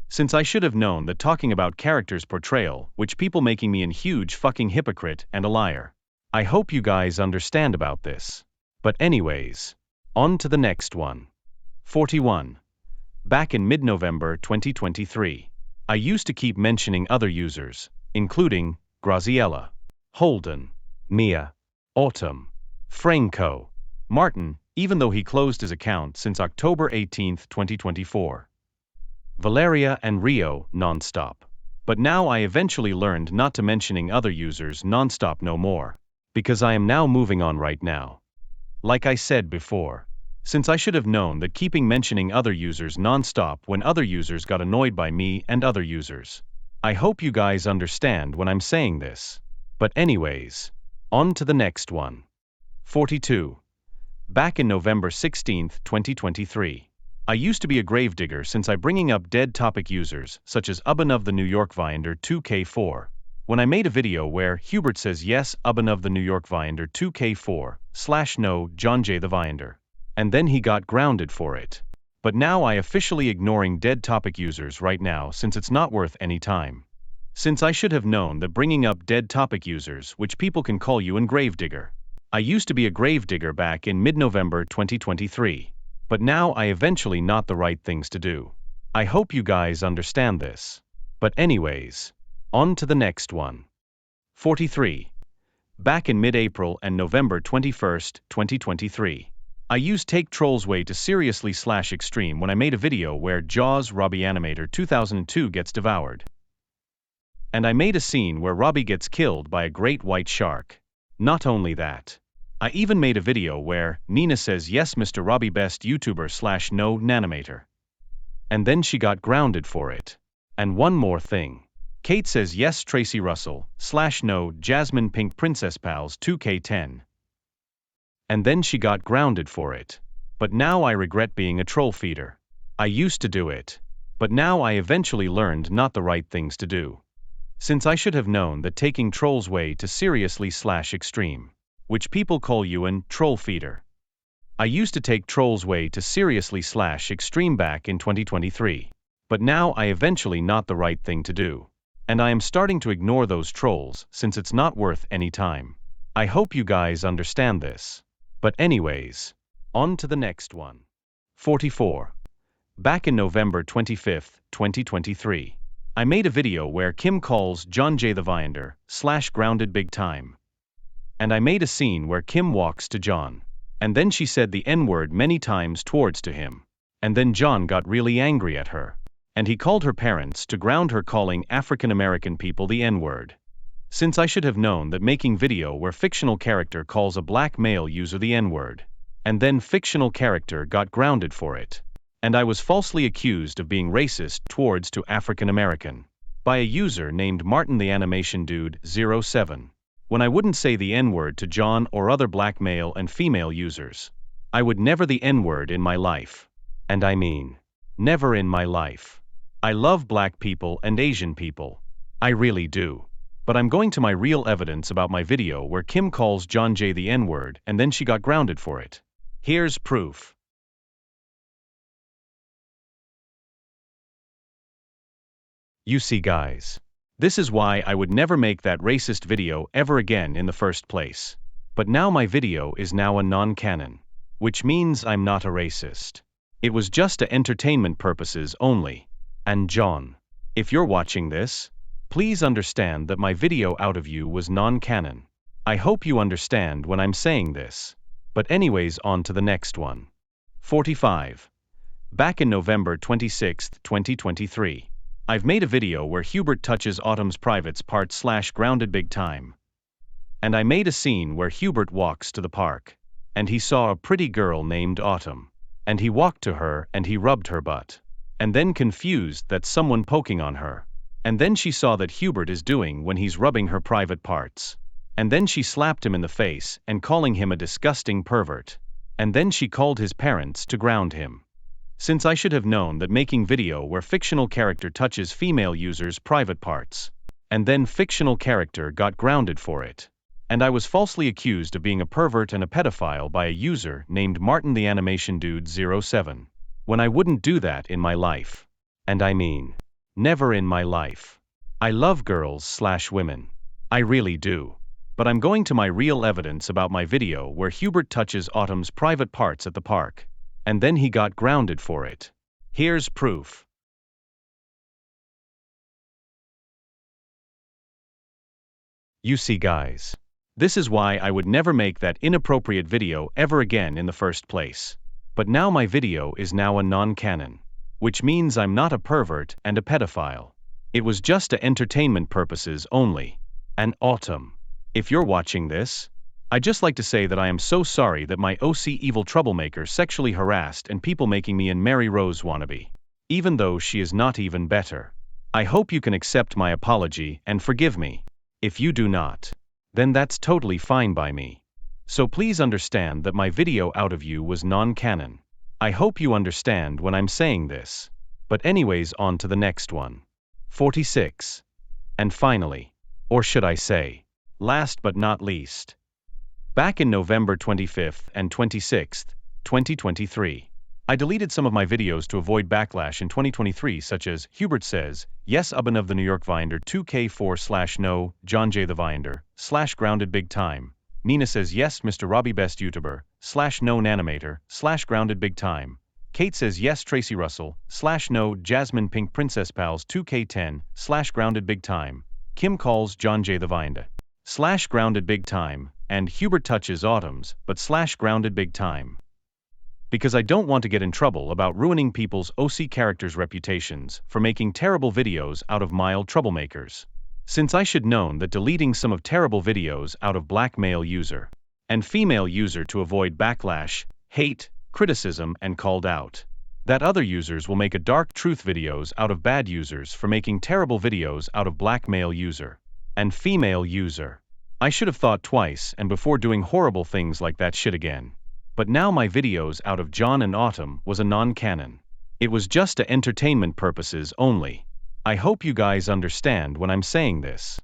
Since I should have known that talking about characters' portrayal, which people making me a huge fucking hypocrite and a liar. I hope you guys understand about this. But anyways, on to the next one. 41. Back in mid-November 2023, I used to keep mentioning other users, including Graziella, Holden, Mia, Autumn, Franco, Martin, even though he closed his account since October 18, 2024. Valeria and Rio non-stop. But now I eventually learned not to mentioning other users non-stop no more. Because I am now moving on right now. Like I said before. Since I should have known that keeping mentioning other users non-stop when other users got annoyed by me and other users. I hope you guys understand when I'm saying this. But anyways, on to the next one. 42. Back in November 16, 2023. I used to be a gravedigger since I bringing up dead topic users such as Abhinav the New York Viander 2K4. When I made a video where Hubert says yes Abhinav the New York Viander 2K4/no John J the Viander. And then he got grounded for it. But now I officially ignoring dead topic users right now since it's not worth any time. Since I should have known that bringing up dead topic users which people can call you a gravedigger. I used to be a gravedigger back in mid-November 2023. But now I eventually not the right things to do. I hope you guys understand this. But anyways, on to the next one. 43. Back in mid-April and November 21st, 2023. I used take trolls way to seriously/extreme when I made a video where Jaws Robbie Animator 2002 gets devoured. And I made a scene where Robbie gets killed by a great white shark. Not only that. I even made a video where Nina says yes Mr. Robbie best YouTuber/no nanimator. And then she got grounded for it. And one more thing. Kate says yes Tracy Russell/no Jasmine Pink Princess Pals 2K10. And then she got grounded for it. But now I regret being a troll feeder. I used to do it. But now I eventually learned not the right things to do. Since I should have known that taking trolls way to seriously/extreme. Which people call you an troll feeder. I used to take trolls way to seriously/extreme back in 2023. But now I eventually not the right thing to do. And I am starting to ignore those trolls since it's not worth any time. I hope you guys understand this. But anyways, on to the next one. 44. Back in November 25, 2023. I made a video where Kim calls John J the Viander /grounded big time. And I made a scene where Kim walks to John. And then she said the N-word many times towards to him. And then John got really angry at her. And he called her parents to ground her, calling African American people the N-word. Since I should have known that making video where fictional character calls a black male user the N-word. And then fictional character got grounded for it. And I was falsely accused of being racist towards to African American. By a user named Martin the Animation Dude 07. When I wouldn't say the N-word to John or other black male and female users. I would never the N-word in my life. And I mean, never in my life. I love black people and Asian people. I really do. But I'm going to my real evidence about my video where Kim calls John J the N-word and then she got grounded for it. Here's proof. You see guys. This is why I would never make that racist video ever again in the first place. But now my video is now a non-canon. Which means I'm not a racist. It was just to entertainment purposes only. And John, if you're watching this, please understand that my video out of you was non-canon. I hope you understand when I'm saying this. But anyways, on to the next one. 45. Back in November 26, 2023. I've made a video where Hubert touches Autumn's privates part / grounded big time. And I made a scene where Hubert walks to the park. And he saw a pretty girl named Autumn. And he walked to her and he rubbed her butt. And then confused that someone poking on her. And then she saw that Hubert is doing when he's rubbing her private parts. And then she slapped him in the face and calling him a disgusting pervert. And then she called his parents to ground him. Since I should have known that making video where fictional character touches female users' private parts. And then fictional character got grounded for it. And I was falsely accused of being a pervert and a pedophile by a user named Martin the Animation Dude 07. When I wouldn't do that in my life. And I mean, never in my life. I love girls / women. I really do. But I'm going to my real evidence about my video where Hubert touches Autumn's private parts at the park. And then he got grounded for it. Here's proof. You see guys. This is why I would never make that inappropriate video ever again in the first place. But now my video is now a non-canon. Which means I'm not a pervert and a pedophile. It was just to entertainment purposes only. And Autumn, if you're watching this, I'd just like to say that I am so sorry that my OC evil troublemaker sexually harassed and people making me an Mary Rose wannabe. Even though she is not even better. I hope you can accept my apology and forgive me. If you do not, then that's totally fine by me. So please understand that my video out of you was non-canon. I hope you understand when I'm saying this. But anyways, on to the next one. 46. And finally, or should I say, last but not least. Back in November 25th and 26th, 2023, I deleted some of my videos to avoid backlash in 2023 such as, Hubert says, yes Ubben of the New York Vinder 2K4 / no, John J the Vinder, / grounded big time, Nina says yes Mr. Robbie best YouTuber, / no Nanimator, / grounded big time, Kate says yes Tracy Russell, / no Jasmine Pink Princess Pals 2K10, / grounded big time, Kim calls John J the Vinder, / grounded big time, and Hubert touches Autumn's, but / grounded big time. Because I don't want to get in trouble about ruining people's OC characters' reputations for making terrible videos out of mild troublemakers. Since I should known that deleting some of terrible videos out of black male user and female user to avoid backlash, hate, criticism and called out. That other users will make a dark truth videos out of bad users for making terrible videos out of black male user and female user. I should have thought twice and before doing horrible things like that shit again. But now my videos out of John and Autumn was a non-canon. It was just to entertainment purposes only. I hope you guys understand when I'm saying this.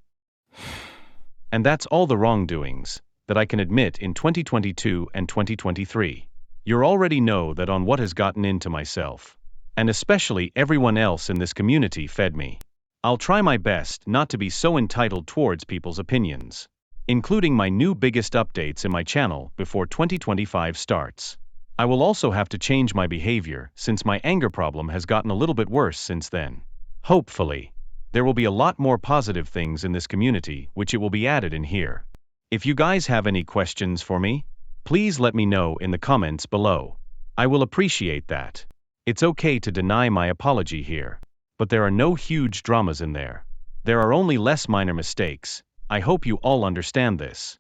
And that's all the wrongdoings that I can admit in 2022 and 2023. You already know that on what has gotten into myself. And especially everyone else in this community fed me. I'll try my best not to be so entitled towards people's opinions. Including my new biggest updates in my channel before 2025 starts. I will also have to change my behavior since my anger problem has gotten a little bit worse since then. Hopefully, there will be a lot more positive things in this community which it will be added in here. If you guys have any questions for me, please let me know in the comments below. I will appreciate that. It's okay to deny my apology here, but there are no huge dramas in there. There are only less minor mistakes. I hope you all understand this.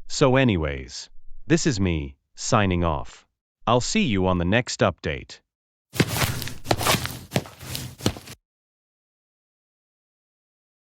So anyways, this is me, signing off. I'll see you on the next update.